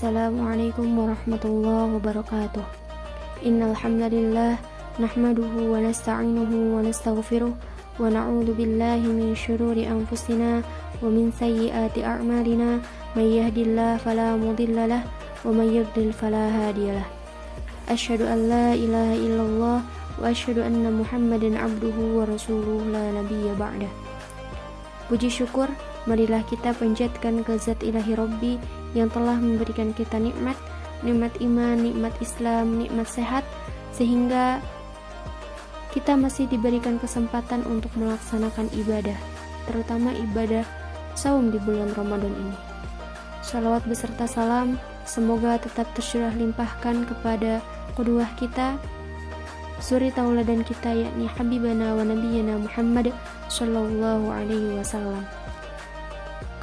Assalamualaikum warahmatullahi wabarakatuh. Innal hamdalillah nahmaduhu wa nasta'inuhu wa nastaghfiruh wa na'udzu billahi min syururi anfusina wa min sayyiati a'malina may yahdihillahu fala mudilla lahu wa may yudlil fala hadiyalah. Asyhadu an la ilaha illallah wa asyhadu anna Muhammadan abduhu wa rasuluhu la nabiyya ba'dah. Puji syukur marilah kita panjatkan ke Zat Ilahi Rabbi yang telah memberikan kita nikmat iman, nikmat Islam, nikmat sehat, sehingga kita masih diberikan kesempatan untuk melaksanakan ibadah, terutama ibadah saum di bulan Ramadan ini. Shalawat beserta salam semoga tetap tercurah limpahkan kepada qudwah kita, suri tauladan kita, yakni Habibana wa Nabiyana Muhammad sallallahu alaihi wasallam,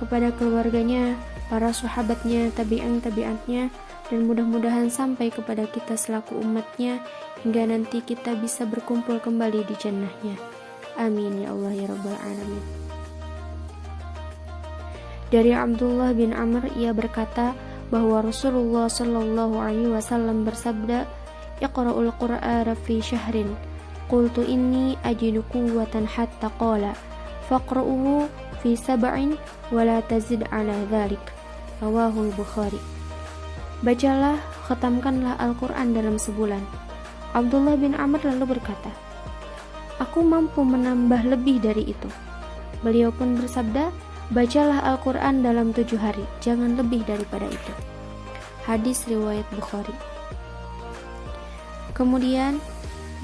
kepada keluarganya, para sahabatnya, tabi'atnya, dan mudah-mudahan sampai kepada kita selaku umatnya hingga nanti kita bisa berkumpul kembali di jannahnya. Amin ya Allah ya Rabbal Alamin. Dari Abdullah bin Amr, ia berkata bahwa Rasulullah sallallahu alaihi wasallam bersabda, "Iqra'ul Qur'ana fi syahrin." Qultu inni ajidu quwwatan hatta qala, "Faqra'uhu fi sab'in wa la tazid 'ala dzalik." Rawahul Bukhari. Bacalah, khatamkanlah Al-Quran dalam sebulan. Abdullah bin Amr lalu berkata, "Aku mampu menambah lebih dari itu." Beliau pun bersabda, "Bacalah Al-Quran dalam 7 hari, jangan lebih daripada itu." Hadis riwayat Bukhari. Kemudian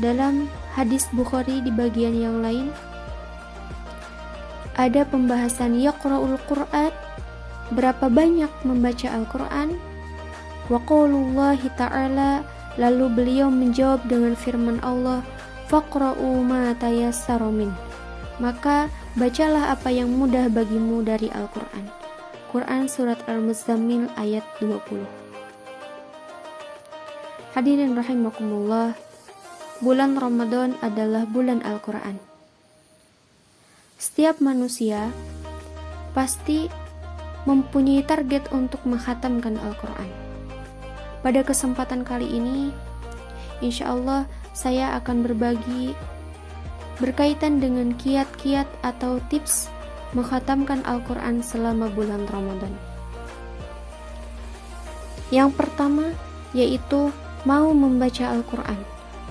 dalam hadis Bukhari di bagian yang lain ada pembahasan yaqra'ul Qur'an, berapa banyak membaca Al-Quran. Wa qaulullahi ta'ala, lalu beliau menjawab dengan firman Allah, "Faqra'u ma tayassara min." Maka bacalah apa yang mudah bagimu dari Al-Quran. Quran Surat Al-Muzammil ayat 20. Hadirin rahimakumullah, bulan Ramadan adalah bulan Al-Quran. Setiap manusia pasti mempunyai target untuk menghatamkan Al-Quran. Pada kesempatan kali ini, insya Allah saya akan berbagi berkaitan dengan kiat-kiat atau tips menghatamkan Al-Quran selama bulan Ramadan. Yang pertama yaitu mau membaca Al-Quran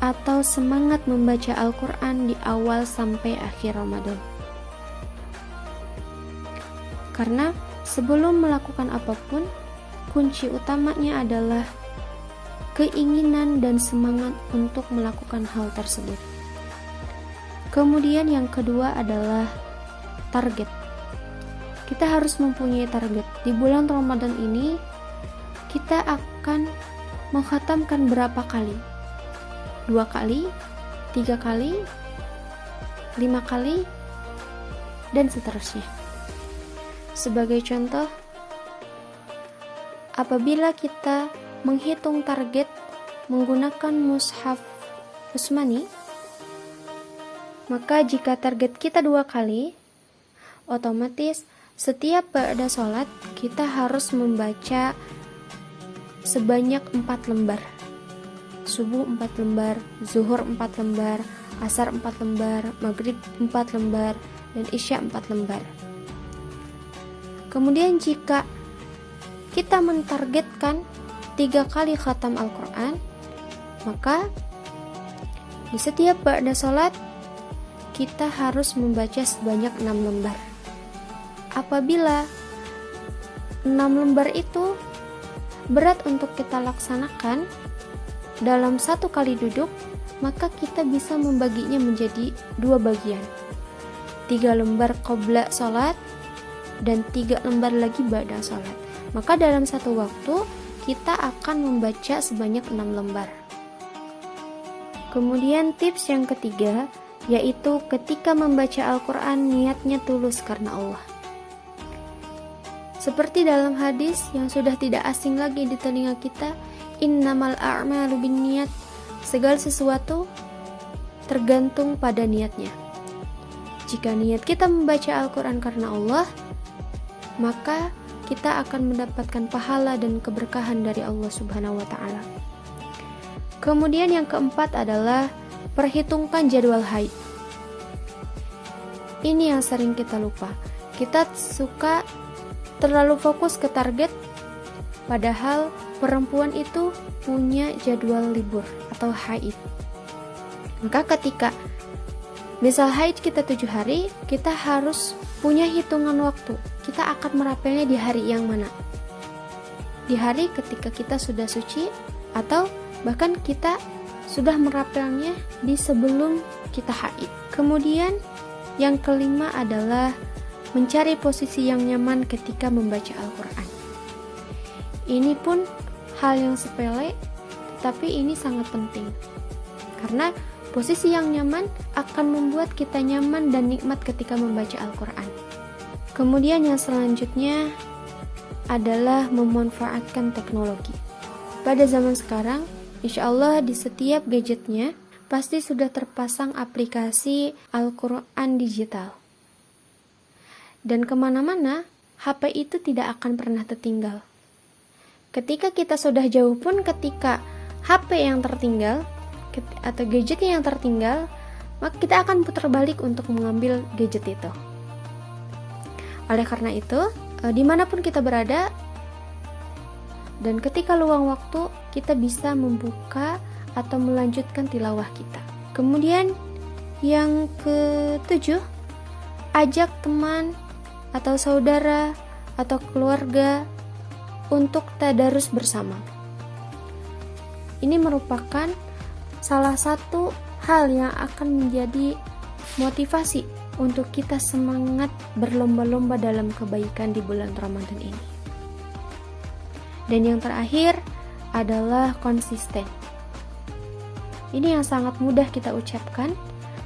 atau semangat membaca Al-Quran di awal sampai akhir Ramadan. Karena sebelum melakukan apapun, kunci utamanya adalah keinginan dan semangat untuk melakukan hal tersebut. Kemudian yang kedua adalah target. Kita harus mempunyai target. Di bulan Ramadan ini kita akan menghatamkan berapa kali? 2 kali, 3 kali, 5 kali, dan seterusnya. Sebagai contoh, apabila kita menghitung target menggunakan mushaf Utsmani, maka jika target kita 2 kali, otomatis setiap ba'da sholat kita harus membaca sebanyak 4 lembar. Subuh 4 lembar, zuhur 4 lembar, asar 4 lembar, maghrib 4 lembar, dan isya 4 lembar. Kemudian jika kita mentargetkan 3 kali khatam Al-Quran, maka di setiap ba'da sholat kita harus membaca sebanyak 6 lembar. Apabila 6 lembar itu berat untuk kita laksanakan dalam 1 kali duduk, maka kita bisa membaginya menjadi 2 bagian. 3 lembar qabla sholat dan 3 lembar lagi ba'da sholat. Maka dalam 1 waktu kita akan membaca sebanyak 6 lembar. Kemudian tips yang ketiga yaitu ketika membaca Al-Quran niatnya tulus karena Allah. Seperti dalam hadis yang sudah tidak asing lagi di telinga kita, innamal a'malu binniyat, segala sesuatu tergantung pada niatnya. Jika niat kita membaca Al-Quran karena Allah, maka kita akan mendapatkan pahala dan keberkahan dari Allah Subhanahu wa taala. Kemudian yang keempat adalah perhitungkan jadwal haid. Ini yang sering kita lupa. Kita suka terlalu fokus ke target, padahal perempuan itu punya jadwal libur atau haid. Maka ketika misal haid kita 7 hari, kita harus punya hitungan waktu. Kita akan merapelnya di hari yang mana? Di hari ketika kita sudah suci, atau bahkan kita sudah merapelnya di sebelum kita haid. Kemudian yang kelima adalah mencari posisi yang nyaman ketika membaca Al-Quran. Ini pun hal yang sepele, tetapi ini sangat penting. Karena posisi yang nyaman akan membuat kita nyaman dan nikmat ketika membaca Al-Quran. Kemudian yang selanjutnya adalah memanfaatkan teknologi. Pada zaman sekarang, insya Allah di setiap gadgetnya pasti sudah terpasang aplikasi Al-Quran digital. Dan kemana-mana, HP itu tidak akan pernah tertinggal. Ketika kita sudah jauh pun, ketika HP yang tertinggal atau gadgetnya yang tertinggal, maka kita akan putar balik untuk mengambil gadget itu. Oleh karena itu, dimanapun kita berada, dan ketika luang waktu, kita bisa membuka atau melanjutkan tilawah kita. Kemudian yang ke-7, ajak teman atau saudara atau keluarga untuk tadarus bersama. Ini merupakan salah satu hal yang akan menjadi motivasi untuk kita semangat berlomba-lomba dalam kebaikan di bulan Ramadan ini. Dan yang terakhir adalah konsisten. Ini yang sangat mudah kita ucapkan,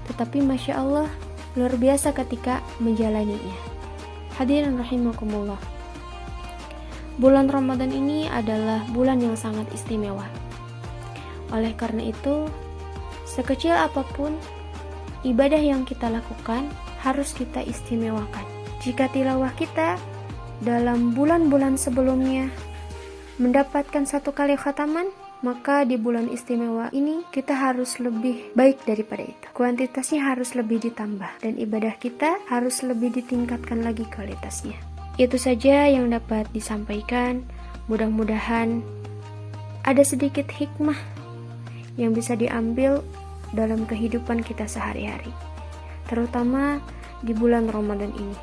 tetapi Masya Allah luar biasa ketika menjalaninya. Hadirin rahimakumullah. Bulan Ramadan ini adalah bulan yang sangat istimewa. Oleh karena itu, sekecil apapun ibadah yang kita lakukan harus kita istimewakan. Jika tilawah kita dalam bulan-bulan sebelumnya mendapatkan 1 kali khataman, maka di bulan istimewa ini kita harus lebih baik daripada itu. Kuantitasnya harus lebih ditambah dan ibadah kita harus lebih ditingkatkan lagi kualitasnya. Itu saja yang dapat disampaikan. Mudah-mudahan ada sedikit hikmah yang bisa diambil dalam kehidupan kita sehari-hari, terutama di bulan Ramadan ini.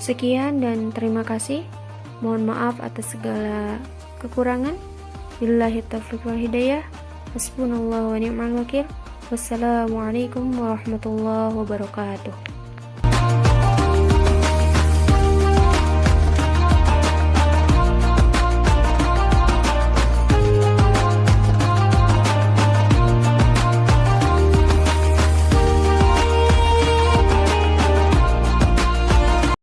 Sekian dan terima kasih. Mohon maaf atas segala kekurangan. Billahi taufiq wal hidayah. Hasbunallahu wa ni'mal wakil. Wassalamualaikum warahmatullahi wabarakatuh.